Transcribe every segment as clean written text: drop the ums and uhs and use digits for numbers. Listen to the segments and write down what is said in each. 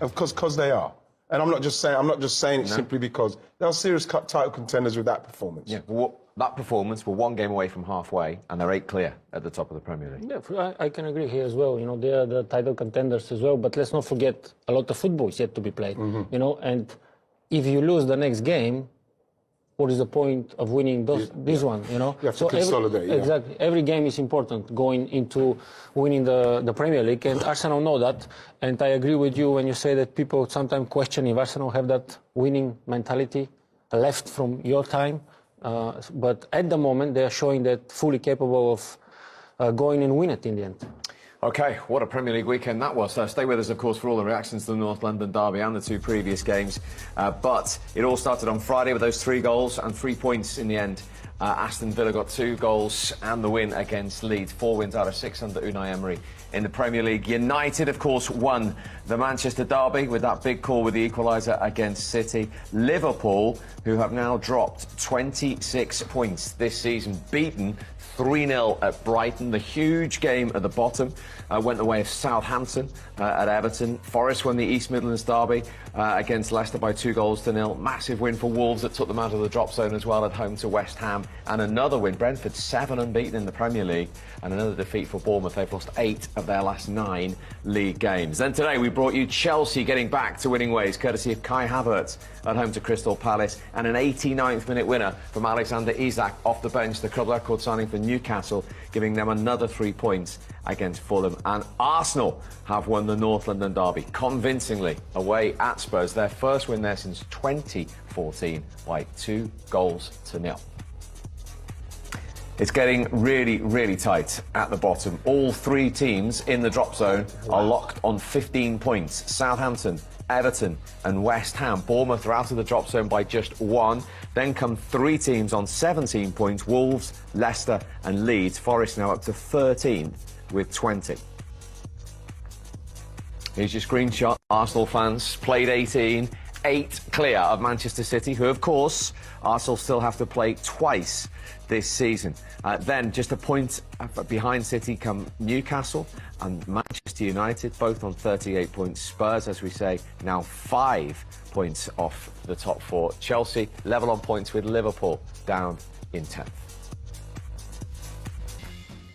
Because they are. And I'm not just saying it simply because they are serious title contenders with that performance. Yeah, well, that performance, we're one game away from halfway, and they're 8 clear at the top of the Premier League. Yeah, I can agree here as well. You know, they are the title contenders as well. But let's not forget, a lot of football is yet to be played. You know, and if you lose the next game, what is the point of winning this one? You know, you have to consolidate. Exactly, every game is important going into winning the Premier League, and Arsenal know that. And I agree with you when you say that people sometimes question if Arsenal have that winning mentality left from your time. But at the moment, they are showing that fully capable of going and win it in the end. OK, what a Premier League weekend that was. Stay with us, of course, for all the reactions to the North London derby and the 2 previous games. But it all started on Friday with those 3 goals and 3 points in the end. Aston Villa got 2 goals and the win against Leeds. 4 wins out of 6 under Unai Emery in the Premier League. United, of course, won the Manchester derby with that big call with the equaliser against City. Liverpool, who have now dropped 26 points this season, beaten 3-0 at Brighton. The huge game at the bottom went the way of Southampton at Everton. Forest won the East Midlands derby against Leicester by 2-0. Massive win for Wolves that took them out of the drop zone as well at home to West Ham. And another win. Brentford 7 unbeaten in the Premier League. And another defeat for Bournemouth. They've lost 8 of their last 9 league games. Then today we brought you Chelsea getting back to winning ways, courtesy of Kai Havertz at home to Crystal Palace, and an 89th minute winner from Alexander Isak off the bench, the club record signing for Newcastle, giving them another 3 points against Fulham. And Arsenal have won the North London derby convincingly away at Spurs, their first win there since 2014 by 2-0. It's getting really, really tight at the bottom. All 3 teams in the drop zone are locked on 15 points. Southampton, Everton and West Ham. Bournemouth are out of the drop zone by just 1. Then come 3 teams on 17 points. Wolves, Leicester and Leeds. Forest now up to 13 with 20. Here's your screenshot. Arsenal fans played 18. 8 clear of Manchester City, who, of course, Arsenal still have to play twice this season. Then, just a point behind City come Newcastle and Manchester United, both on 38 points. Spurs, as we say, now 5 points off the top 4. Chelsea level on points with Liverpool down in 10th.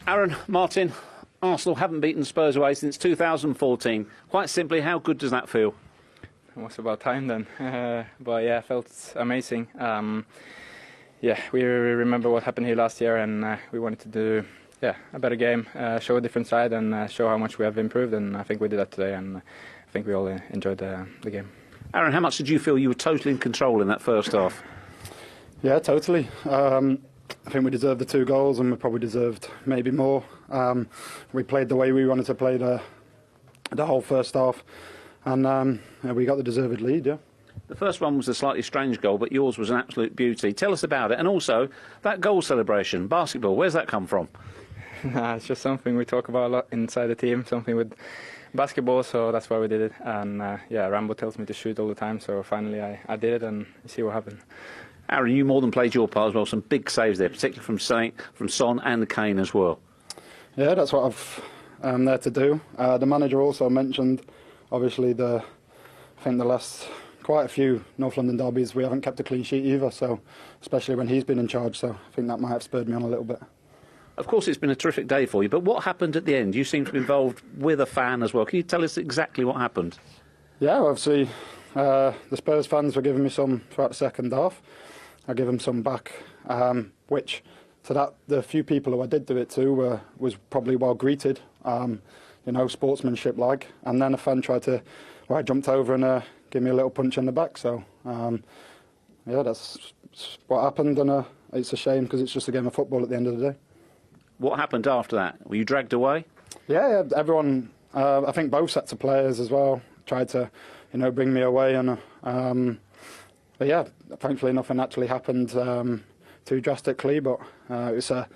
Aaron, Martin, Arsenal haven't beaten Spurs away since 2014. Quite simply, how good does that feel? It was about time then, but yeah, it felt amazing. Yeah, we remember what happened here last year, and we wanted to do a better game, show a different side, and show how much we have improved. And I think we did that today, and I think we all enjoyed the game. Aaron, how much did you feel you were totally in control in that first half? Yeah, totally. I think we deserved the 2 goals, and we probably deserved maybe more. We played the way we wanted to play the whole first half. And we got the deserved lead, yeah. The first one was a slightly strange goal, but yours was an absolute beauty. Tell us about it. And also, that goal celebration, basketball, where's that come from? It's just something we talk about a lot inside the team, something with basketball, so that's why we did it. And Rambo tells me to shoot all the time, so finally I did it, and you see what happened. Aaron, you more than played your part as well. Some big saves there, particularly from Son and Kane as well. Yeah, that's what I'm there to do. The manager also mentioned, obviously, I think the last quite a few North London derbies we haven't kept a clean sheet either, so especially when he's been in charge, so I think that might have spurred me on a little bit. Of course, it's been a terrific day for you, but what happened at the end? You seem to be involved with a fan as well. Can you tell us exactly what happened? Yeah, obviously, the Spurs fans were giving me some throughout the second half. I give them some back, which to that the few people who I did do it to was probably well greeted, sportsmanship like. And then a fan I jumped over and gave me a little punch in the back. So that's what happened, and it's a shame because it's just a game of football at the end of the day. What happened after that? Were you dragged away? Yeah, everyone. I think both sets of players as well tried to, bring me away, and but yeah, thankfully nothing actually happened too drastically. But it's a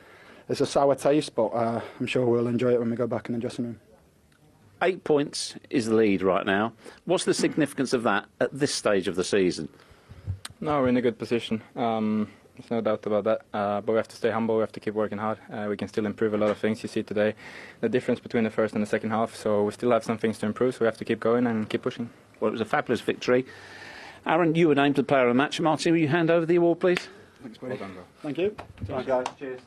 sour taste, but I'm sure we'll enjoy it when we go back in the dressing room. 8 points is the lead right now. What's the significance of that at this stage of the season? No, we're in a good position. There's no doubt about that. But we have to stay humble. We have to keep working hard. We can still improve a lot of things. You see today the difference between the first and the second half. So we still have some things to improve. So we have to keep going and keep pushing. Well, it was a fabulous victory. Aaron, you were named the player of the match. Martin, will you hand over the award, please? Thanks, buddy. Thank you. Cheers, guys. Cheers.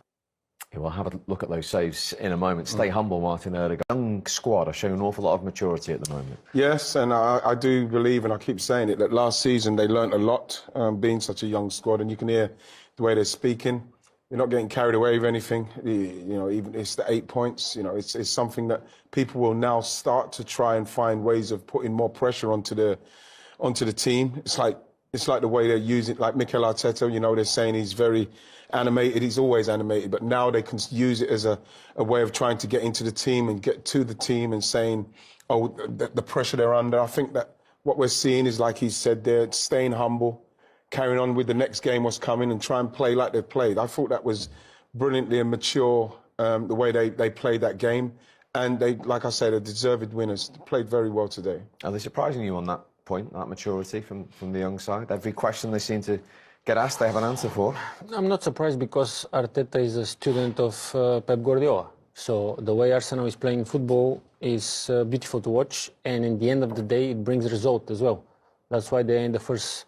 Yeah, we'll have a look at those saves in a moment. Stay humble, Martin Odegaard. Young squad are showing an awful lot of maturity at the moment. Yes, and I do believe, and I keep saying it, that last season they learnt a lot being such a young squad, and you can hear the way they're speaking. They're not getting carried away with anything. You know, even it's the 8 points. You know, it's something that people will now start to try and find ways of putting more pressure onto the team. It's like the way they're using, like Mikel Arteta. You know, they're saying he's very animated. He's always animated, but now they can use it as a way of trying to get into the team and get to the team and saying, oh, the pressure they're under. I think that what we're seeing is, like he said there, staying humble, carrying on with the next game what's coming and try and play like they've played. I thought that was brilliantly and mature, the way they played that game. And they, like I said, are deserved winners. They played very well today. Are they surprising you on that point, that maturity from the young side? Every question they seem to get asked, they have an answer for. I'm not surprised because Arteta is a student of Pep Guardiola. So the way Arsenal is playing football is beautiful to watch, and in the end of the day, it brings result as well. That's why they're in the first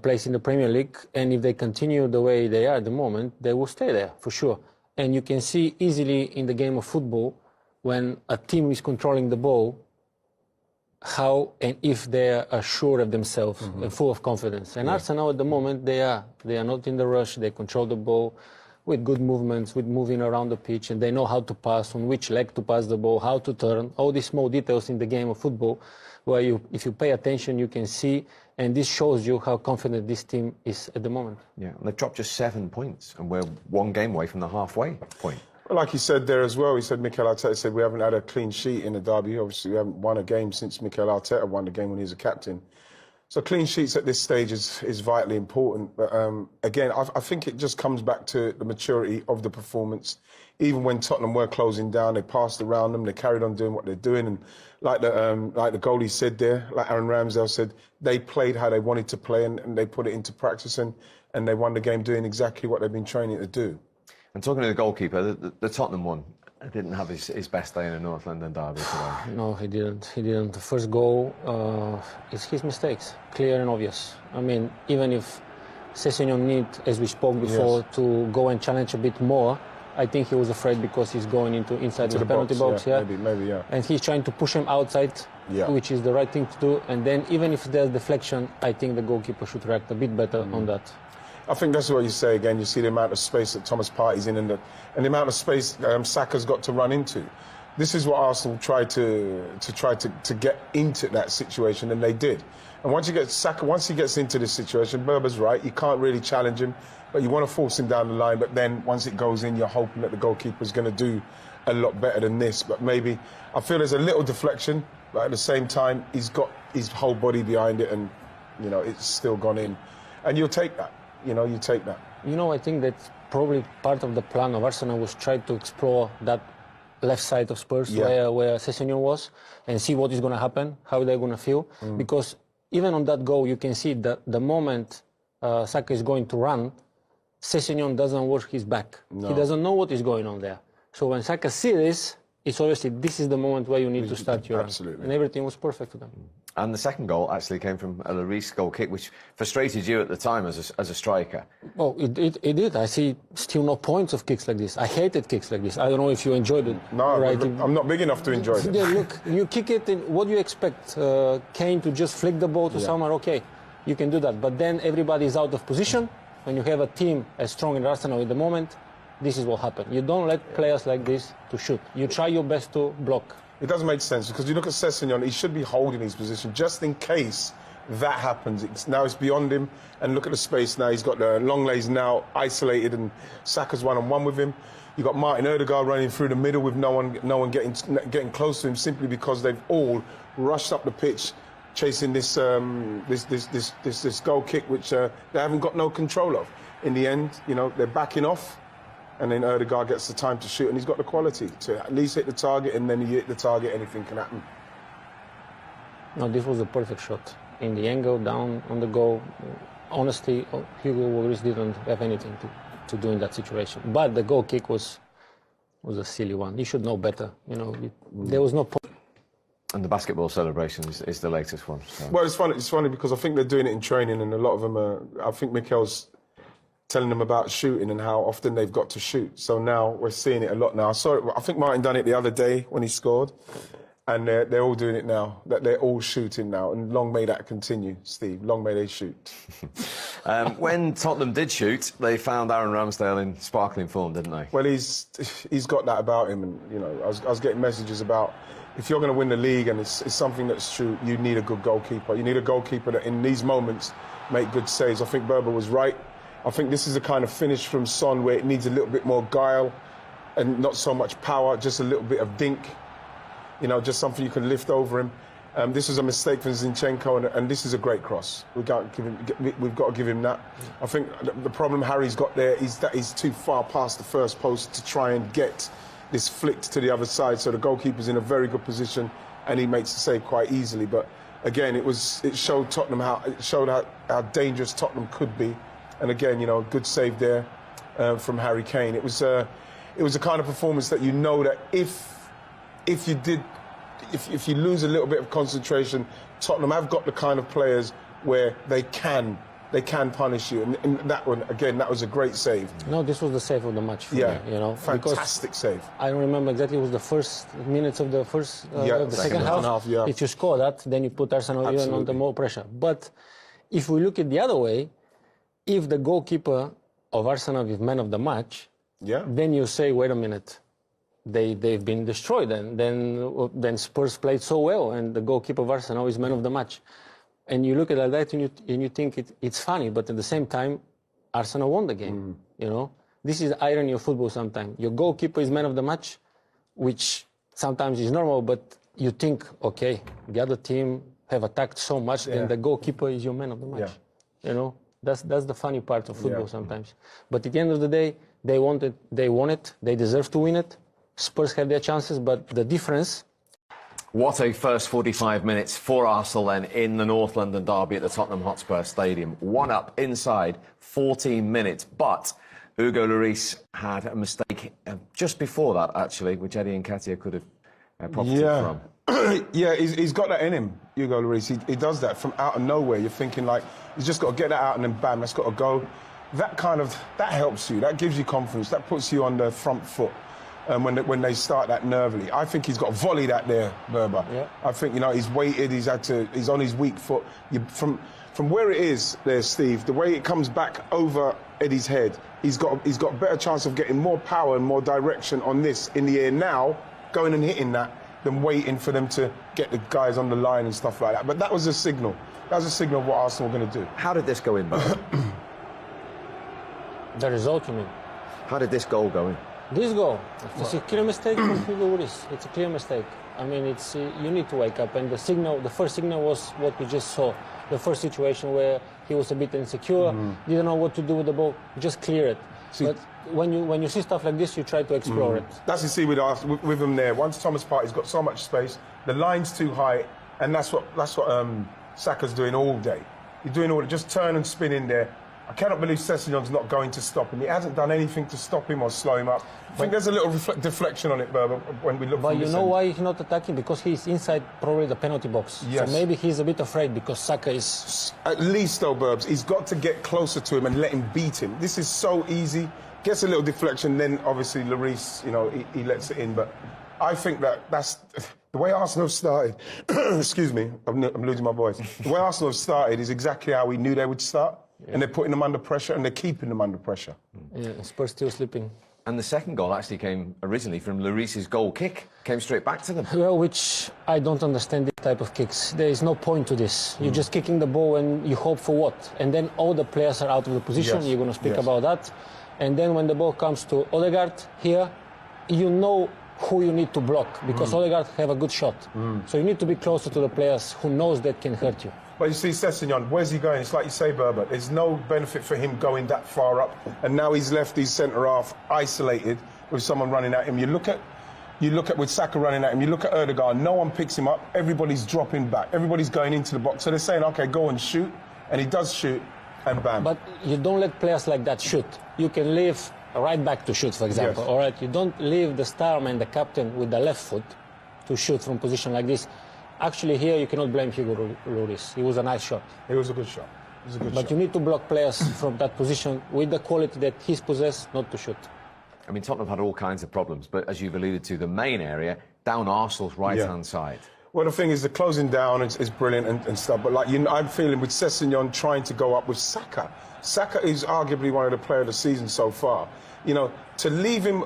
place in the Premier League, and if they continue the way they are at the moment, they will stay there for sure. And you can see easily in the game of football, when a team is controlling the ball, how and if they are sure of themselves and full of confidence. And Arsenal at the moment, they are not in the rush. They control the ball with good movements, with moving around the pitch, and they know how to pass, on which leg to pass the ball, how to turn, all these small details in the game of football, where if you pay attention, you can see, and this shows you how confident this team is at the moment. Yeah, and they've dropped just 7 points, and we're one game away from the halfway point. Well, like he said there as well, he said, Mikel Arteta said, we haven't had a clean sheet in the derby. Obviously, we haven't won a game since Mikel Arteta won the game when he was a captain. So clean sheets at this stage is vitally important. But again, I think it just comes back to the maturity of the performance. Even when Tottenham were closing down, they passed around them, they carried on doing what they're doing. And like the goalie said there, like Aaron Ramsdale said, they played how they wanted to play and they put it into practice and they won the game doing exactly what they've been training to do. And talking to the goalkeeper, the Tottenham one didn't have his best day in a North London derby today. No, he didn't. The first goal, it's his mistakes, clear and obvious. I mean, even if Sessegnon need, as we spoke before, to go and challenge a bit more, I think he was afraid because he's going inside the penalty box. Maybe. And he's trying to push him outside, which is the right thing to do. And then even if there's deflection, I think the goalkeeper should react a bit better on that. I think that's what you say again. You see the amount of space that Thomas Partey's in and the amount of space Saka's got to run into. This is what Arsenal tried to get into that situation, and they did. And once you get Saka, once he gets into this situation, Berber's right. You can't really challenge him, but you want to force him down the line. But then once it goes in, you're hoping that the goalkeeper's going to do a lot better than this. But maybe I feel there's a little deflection, but at the same time, he's got his whole body behind it, and it's still gone in, and you'll take that. You take that. I think that probably part of the plan of Arsenal was try to explore that left side of Spurs where Sessegnon was and see what is going to happen, how they're going to feel. Because even on that goal, you can see that the moment Saka is going to run, Sessegnon doesn't work his back. No. He doesn't know what is going on there. So when Saka sees this, it's obviously this is the moment where you need to start your run. And everything was perfect for them. And the second goal actually came from a Lloris goal kick, which frustrated you at the time as a striker. Oh, it did. I see still no points of kicks like this. I hated kicks like this. I don't know if you enjoyed it. No, right? I'm not big enough to enjoy it. Yeah, look, you kick it, what do you expect? Kane to just flick the ball to somewhere? Okay, you can do that. But then everybody is out of position. When you have a team as strong as Arsenal at the moment, this is what happens. You don't let players like this to shoot. You try your best to block. It doesn't make sense because you look at Sessegnon, he should be holding his position just in case that happens. Now it's beyond him, and look at the space now. He's got the Longlay's now isolated, and Saka's one-on-one with him. You've got Martin Odegaard running through the middle with no one getting close to him simply because they've all rushed up the pitch chasing this goal kick, which they haven't got no control of. In the end, they're backing off. And then Odegaard gets the time to shoot, and he's got the quality to at least hit the target, and then you hit the target, anything can happen. No, this was a perfect shot. In the angle, down on the goal, honestly, Hugo Lloris didn't have anything to do in that situation. But the goal kick was a silly one. He should know better. You know, there was no point. And the basketball celebration is the latest one. So. Well, it's funny. It's funny because I think they're doing it in training, and a lot of them are. I think Mikel's telling them about shooting and how often they've got to shoot. So now we're seeing it a lot now. I saw it. I think Martin done it the other day when he scored, and they're all doing it now. That they're all shooting now, and long may that continue, Steve. Long may they shoot. When Tottenham did shoot, they found Aaron Ramsdale in sparkling form, didn't they? Well, he's got that about him, and you know, I was getting messages about. If you're going to win the league, and it's something that's true, you need a good goalkeeper. You need a goalkeeper that in these moments make good saves. I think Berber was right. I think this is the kind of finish from Son where it needs a little bit more guile and not so much power, just a little bit of dink. You know, just something you can lift over him. This was a mistake from Zinchenko, and this is a great cross. We've got to give him that. I think the problem Harry's got there is that he's too far past the first post to try and get this flicked to the other side, so the goalkeeper's in a very good position, and he makes the save quite easily. But again, it showed Tottenham how dangerous Tottenham could be, and again, you know, a good save there from Harry Kane. It was a kind of performance that you know that if you lose a little bit of concentration, Tottenham have got the kind of players where they can punish you, and that one again, that was a great save. No, this was the save of the match for me, you know, fantastic save. I don't remember exactly. It was the first minutes of the of the second half. Yeah. If you score that, then you put Arsenal even under more pressure. But if we look at the other way, if the goalkeeper of Arsenal is man of the match, then you say, wait a minute, they've been destroyed. And then Spurs played so well, and the goalkeeper of Arsenal is man of the match. And you look at that and you think it's funny, but at the same time, Arsenal won the game. You know, this is irony of football. Sometimes your goalkeeper is man of the match, which sometimes is normal, but you think, okay, the other team have attacked so much, then the goalkeeper is your man of the match. You know, that's the funny part of football sometimes. But at the end of the day, they won it, they deserve to win it. Spurs had their chances, but the difference. What a first 45 minutes for Arsenal then in the North London derby at the Tottenham Hotspur Stadium. 1-up inside 14 minutes, but Hugo Lloris had a mistake just before that, actually, which Eddie Nketiah could have profited from. Yeah, he's got that in him, Hugo Lloris. He does that from out of nowhere. You're thinking, like, he's just got to get that out and then bam, that's got to go. That helps you. That gives you confidence. That puts you on the front foot. When they start that nervily, I think he's got to volley that there, Berber. Yeah. I think, you know, he's waited. He's on his weak foot. From where it is there, Steve, the way it comes back over Eddie's head, he's got a better chance of getting more power and more direction on this in the air now, going and hitting that, than waiting for them to get the guys on the line and stuff like that. But that was a signal. That was a signal of what Arsenal were going to do. How did this go in, Berber? The result, you mean? How did this goal go in? This goal, it's a clear mistake from Hugo Lloris. It's a clear mistake. I mean, it's you need to wake up. And the first signal was what we just saw. The first situation where he was a bit insecure, didn't know what to do with the ball, just clear it. But when you see stuff like this, you try to explore it. That's the see with him there. Once Thomas Partey's got so much space, the line's too high, and that's what Saka's doing all day. He's doing all just turn and spin in there. I cannot believe Sessegnon's not going to stop him. He hasn't done anything to stop him or slow him up. I think there's a little deflection on it, Berber, when we look. But you know why he's not attacking? Because he's inside probably the penalty box. Yes. So maybe he's a bit afraid because Saka is. At least though, Burbs, he's got to get closer to him and let him beat him. This is so easy. Gets a little deflection, then obviously Lloris, you know, he lets it in. But I think that's the way Arsenal have started. Excuse me, I'm losing my voice. The way Arsenal have started is exactly how we knew they would start. Yeah. And they're putting them under pressure, and they're keeping them under pressure. Yeah, Spurs still sleeping. And the second goal actually came originally from Lloris's goal kick. Came straight back to them. Well, which I don't understand this type of kicks. There is no point to this. You're just kicking the ball and you hope for what? And then all the players are out of the position. Yes. You're going to speak about that. And then when the ball comes to Odegaard here, you know who you need to block because Odegaard have a good shot. So you need to be closer to the players who knows that can hurt you. But you see, Sessegnon, where's he going? It's like you say, Berber, there's no benefit for him going that far up. And now he's left his centre-half isolated with someone running at him. You look at with Saka running at him, you look at Odegaard, no one picks him up, everybody's dropping back, everybody's going into the box. So they're saying, OK, go and shoot. And he does shoot. and bam. But you don't let players like that shoot. You can leave a right back to shoot, for example. Yes. All right, you don't leave the star man, the captain, with the left foot to shoot from position like this. Actually, here you cannot blame Hugo Lloris. It was a nice shot. It was a good shot. It was a good But shot. you need to block players from that position with the quality that he's possessed, not to shoot. I mean, Tottenham had all kinds of problems, but as you've alluded to, the main area, down Arsenal's right-hand side. Well, the thing is, the closing down is brilliant and stuff. But like I'm feeling with Sessegnon trying to go up with Saka. Saka is arguably one of the players of the season so far. You know, to leave him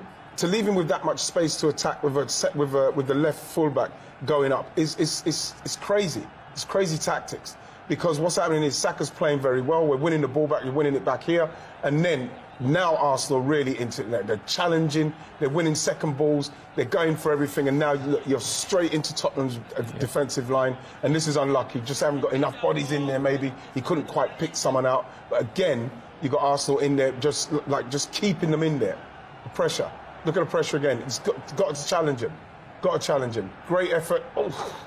with that much space to attack with the left fullback going up is crazy. It's crazy tactics. Because what's happening is Saka's playing very well. We're winning the ball back. You're winning it back here, and then now Arsenal really into it. They're challenging. They're winning second balls. They're going for everything, and now you're straight into Tottenham's defensive line. And this is unlucky. Just haven't got enough bodies in there. Maybe he couldn't quite pick someone out. But again, you got Arsenal in there, just keeping them in there. The pressure. Look at the pressure again. It's got to challenge him. Got to challenge him. Great effort. Oh.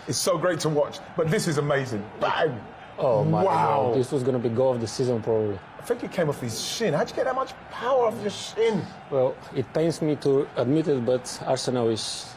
It's so great to watch, but this is amazing. Bang! Oh my wow. God, this was going to be goal of the season probably. I think it came off his shin. How'd you get that much power off your shin? Well, it pains me to admit it, but Arsenal is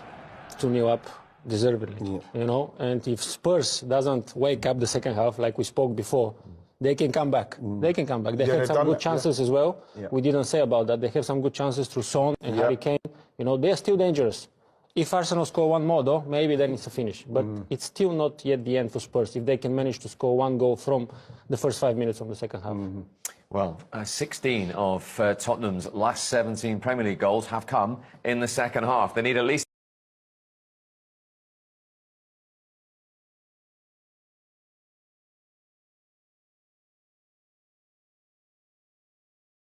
2-0 up deservedly, you know. And if Spurs doesn't wake up the second half, like we spoke before, they can come back. They can come back. They had some good chances as well. Yeah. We didn't say about that. They have some good chances through Son and Harry Kane. You know, they are still dangerous. If Arsenal score one more, though, maybe then it's a finish. But it's still not yet the end for Spurs if they can manage to score one goal from the first 5 minutes of the second half. Well, 16 of Tottenham's last 17 Premier League goals have come in the second half. They need at least